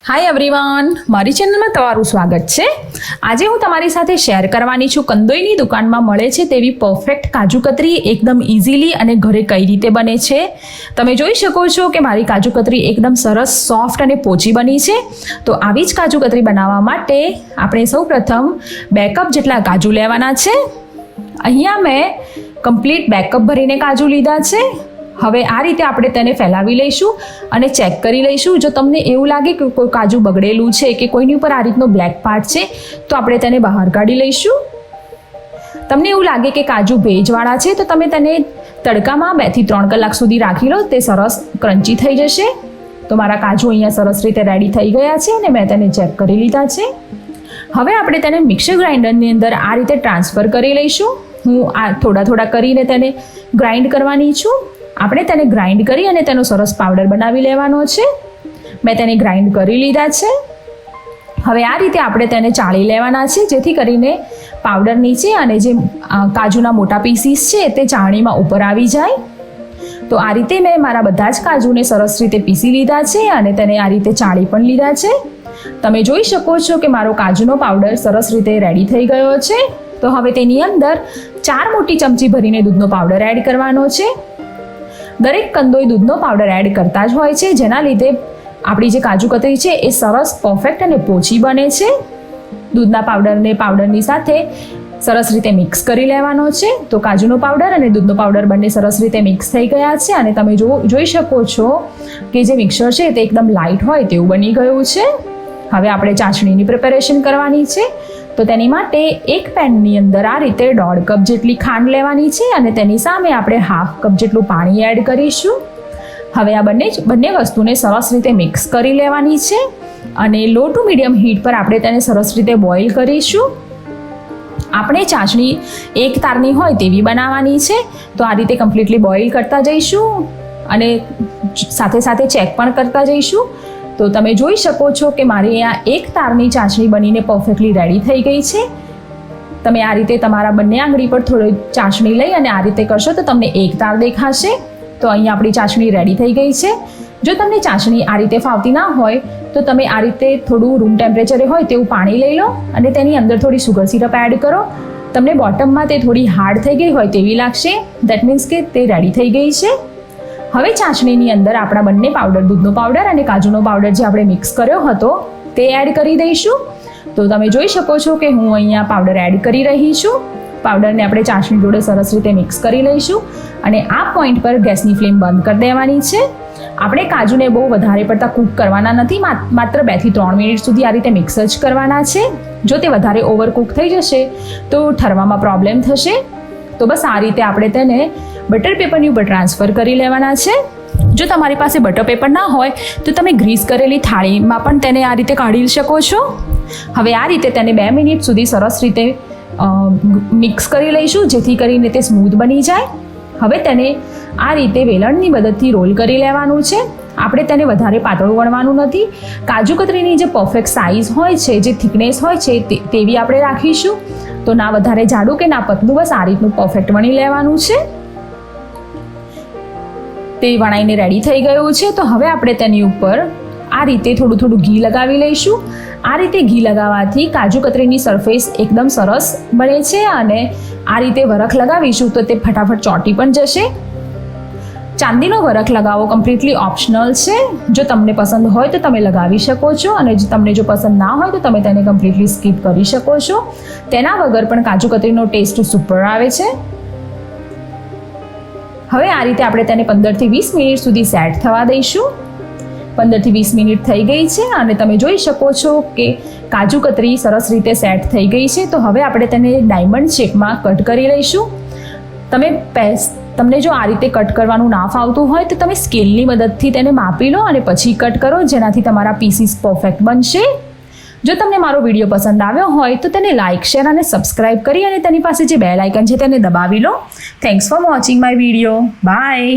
Hi everyone, મારી ચેનલમાં તમારું સ્વાગત છે। આજે હું તમારી સાથે શેર કરવાની છું કંદોઈની દુકાનમાં મળે છે તેવી પરફેક્ટ કાજુ કતરી એકદમ ઇઝીલી અને ઘરે કઈ રીતે બને છે। તમે જોઈ શકો છો કે મારી કાજુ કતરી એકદમ સરસ સોફ્ટ અને પોચી બની છે। તો આવી જ કાજુ કતરી બનાવવા માટે આપણે સૌપ્રથમ 2 કપ જેટલા કાજુ લેવાના છે। અહીંયા મેં કમ્પ્લીટ 2 કપ ભરીને કાજુ લીધા છે। હવે આ રીતે આપણે તેને ફેલાવી લઈશું અને ચેક કરી લઈશું। જો તમને એવું લાગે કે કોઈ કાજુ બગડેલું છે કે કોઈની ઉપર આ રીતનો બ્લેક પાર્ટ છે તો આપણે તેને બહાર કાઢી લઈશું। તમને એવું લાગે કે કાજુ ભેજવાળા છે તો તમે તેને તડકામાં 2 થી 3 કલાક સુધી રાખી લો, તે સરસ ક્રન્ચી થઈ જશે। તો મારા કાજુ અહીંયા સરસ રીતે રેડી થઈ ગયા છે અને મેં તેને ચેક કરી લીધા છે। હવે આપણે તેને મિક્સર ગ્રાઇન્ડરની અંદર આ રીતે ટ્રાન્સફર કરી લઈશું। હું આ થોડા કરીને તેને ગ્રાઇન્ડ કરવાની છું। આપણે તેને ગ્રાઇન્ડ કરી અને તેનો સરસ પાવડર બનાવી લેવાનો છે। મેં તેને ગ્રાઇન્ડ કરી લીધા છે। હવે આ રીતે આપણે તેને ચાળી લેવાના છે જેથી કરીને પાવડર નીચે અને જે કાજુના મોટા પીસીસ છે તે ચાળણીમાં ઉપર આવી જાય। તો આ રીતે મેં મારા બધા જ કાજુને સરસ રીતે પીસી લીધા છે અને તેને આ રીતે ચાળી પણ લીધા છે। તમે જોઈ શકો છો કે મારો કાજુનો પાવડર સરસ રીતે રેડી થઈ ગયો છે। તો હવે તેની અંદર 4 મોટી ચમચી ભરીને દૂધનો પાવડર એડ કરવાનો છે। દરેક કંદોઈ દૂધનો પાવડર એડ કરતા જ હોય છે, જેના લીધે આપણી જે કાજુ કતરી છે એ સરસ પરફેક્ટ અને પોચી બને છે। દૂધના પાવડરને પાવડરની સાથે સરસ રીતે મિક્સ કરી લેવાનો છે। તો કાજુનો પાવડર અને દૂધનો પાવડર બંને સરસ રીતે મિક્સ થઈ ગયા છે અને તમે જોઈ શકો છો કે જે મિક્સર છે તે એકદમ લાઇટ હોય તેવું બની ગયું છે। હવે આપણે ચાસણીની પ્રિપેરેશન કરવાની છે। તો તેની માટે એક પેનની અંદર આ રીતે 1.5 કપ જેટલી ખાંડ લેવાની છે અને તેની સામે આપણે 1/2 કપ જેટલું પાણી એડ કરીશું। હવે આ બંને વસ્તુને સરસ રીતે મિક્સ કરી લેવાની છે અને લો ટુ મીડિયમ હીટ પર આપણે તેને સરસ રીતે બોઇલ કરીશું। આપણે ચાસણી એક તારની હોય તેવી બનાવવાની છે। તો આ રીતે કમ્પ્લીટલી બોઇલ કરતા જઈશું અને સાથે સાથે ચેક પણ કરતા જઈશું। તો તમે જોઈ શકો છો કે મારી અહીંયા એક તારની ચાસણી બનીને પરફેક્ટલી રેડી થઈ ગઈ છે। તમે આ રીતે તમારા બંને આંગળી પર થોડી ચાસણી લઈ અને આ રીતે કરશો તો તમને એક તાર દેખાશે। તો અહીંયા આપણી ચાસણી રેડી થઈ ગઈ છે। જો તમને ચાસણી આ રીતે ફાવતી ના હોય તો તમે આ રીતે થોડું રૂમ ટેમ્પરેચરે હોય તેવું પાણી લઈ લો અને તેની અંદર થોડી સુગર સિરપ એડ કરો। તમને બોટમમાં તે થોડી હાર્ડ થઈ ગઈ હોય તેવી લાગશે, દેટ મીન્સ કે તે રેડી થઈ ગઈ છે। હવે ચાસણીની અંદર આપણા બંને પાવડર, દૂધનો પાવડર અને કાજુનો પાવડર જે આપણે મિક્સ કર્યો હતો તે એડ કરી દઈશું। તો તમે જોઈ શકો છો કે હું અહીંયા પાવડર એડ કરી રહી છું। પાવડરને આપણે ચાસણી જોડે સરસ રીતે મિક્સ કરી લઈશું અને આ પોઈન્ટ પર ગેસની ફ્લેમ બંધ કરી દેવાની છે। આપણે કાજુને બહુ વધારે પડતા કૂક કરવાના નથી, માત્ર 2 થી 3 મિનિટ સુધી આ રીતે મિક્સ જ કરવાના છે। જો તે વધારે ઓવર કૂક થઈ જશે તો ઠરવામાં પ્રોબ્લેમ થશે। તો બસ આ રીતે આપણે તેને બટર પેપરની ઉપર ટ્રાન્સફર કરી લેવાના છે। જો તમારી પાસે બટર પેપર ના હોય તો તમે ગ્રીસ કરેલી થાળીમાં પણ તેને આ રીતે કાઢી શકો છો। હવે આ રીતે તેને 2 મિનિટ સુધી સરસ રીતે મિક્સ કરી લઈશું જેથી કરીને તે સ્મૂથ બની જાય। હવે તેને આ રીતે વેલણની મદદથી રોલ કરી લેવાનું છે। આપણે તેને વધારે પાતળું વણવાનું નથી। કાજુ કતરીની જે પરફેક્ટ સાઇઝ હોય છે, જે થિકનેસ હોય છે તેવી આપણે રાખીશું। તો ના વધારે જાડું કે ના પતલું, બસ આ રીતનું પરફેક્ટ વણી લેવાનું છે। તે વણાઈને રેડી થઈ ગયું છે। તો હવે આપણે તેની ઉપર આ રીતે થોડું ઘી લગાવી લઈશું। આ રીતે ઘી લગાવવાથી કાજુ કતરીની સરફેસ એકદમ સરસ બને છે અને આ રીતે વરખ લગાવીશું તો તે ફટાફટ ચોંટી પણ જશે। ચાંદીનો વરખ લગાવવો કમ્પ્લીટલી ઓપ્શનલ છે। જો તમને પસંદ હોય તો તમે લગાવી શકો છો અને તમને જો પસંદ ના હોય તો તમે તેને કમ્પ્લીટલી સ્કીપ કરી શકો છો। તેના વગર પણ કાજુ કતરીનો ટેસ્ટ સુપર આવે છે। હવે આ રીતે આપણે તેને 15 થી 20 મિનિટ સુધી સેટ થવા દઈશું। 15 થી 20 મિનિટ થઈ ગઈ છે અને તમે જોઈ શકો છો કે કાજુ કતરી સરસ રીતે સેટ થઈ ગઈ છે। તો હવે આપણે તેને ડાયમંડ શેપમાં કટ કરી લઈશું। તમને જો આ રીતે કટ કરવાનું ના ફાવતું હોય તો તમે સ્કેલની મદદથી તેને માપી લો અને પછી કટ કરો, જેનાથી તમારા પીસીસ પરફેક્ટ બનશે। જો તમને મારો વિડીયો પસંદ આવ્યો હોય તો તેને લાઇક, શેર અને સબસ્ક્રાઇબ કરી અને તેની પાસે જે બેલ આઇકન છે તેને દબાવી લો। Thanks for watching my video. By.